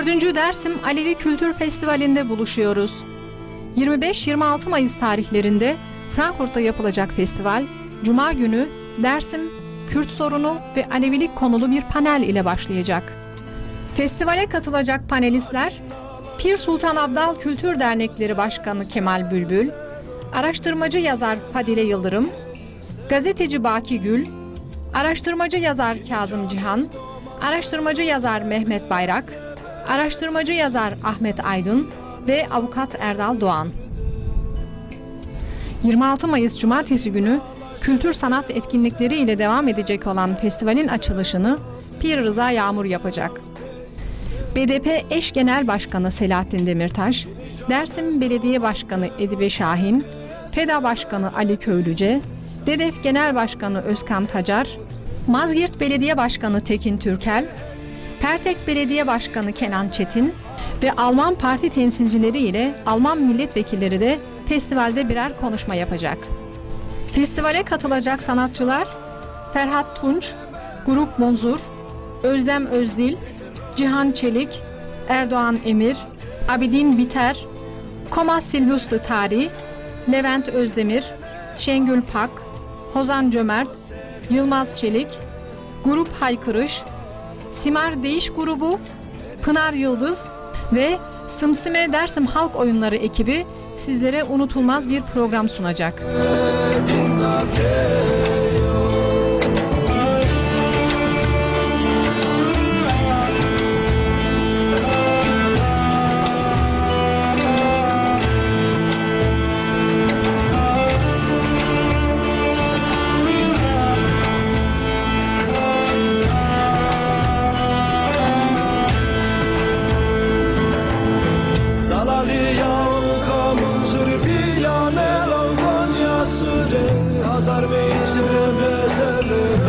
4. Dersim Alevi Kültür Festivali'nde buluşuyoruz. 25-26 Mayıs tarihlerinde Frankfurt'ta yapılacak festival, Cuma günü Dersim, Kürt sorunu ve Alevilik konulu bir panel ile başlayacak. Festivale katılacak panelistler, Pir Sultan Abdal Kültür Dernekleri Başkanı Kemal Bülbül, araştırmacı yazar Fadile Yıldırım, gazeteci Baki Gül, araştırmacı yazar Kazım Cihan, araştırmacı yazar Mehmet Bayrak, araştırmacı yazar Ahmet Aydın ve avukat Erdal Doğan. 26 Mayıs Cumartesi günü kültür sanat etkinlikleri ile devam edecek olan festivalin açılışını Pir Rıza Yağmur yapacak. BDP Eş Genel Başkanı Selahattin Demirtaş, Dersim Belediye Başkanı Edibe Şahin, FEDA Başkanı Ali Köylüce, DEDEF Genel Başkanı Özkan Tacar, Mazgirt Belediye Başkanı Tekin Türkel, Pertek Belediye Başkanı Kenan Çetin ve Alman parti temsilcileri ile Alman milletvekilleri de festivalde birer konuşma yapacak. Festivale katılacak sanatçılar Ferhat Tunç, Grup Monzur, Özlem Özdil, Cihan Çelik, Erdoğan Emir, Abidin Biter, Koma Silvustı Tari, Levent Özdemir, Şengül Pak, Hozan Cömert, Yılmaz Çelik, Grup Haykırış, Simar Değiş Grubu, Pınar Yıldız ve Sımsime Dersim Halk Oyunları ekibi sizlere unutulmaz bir program sunacak. Hazar meclis mesele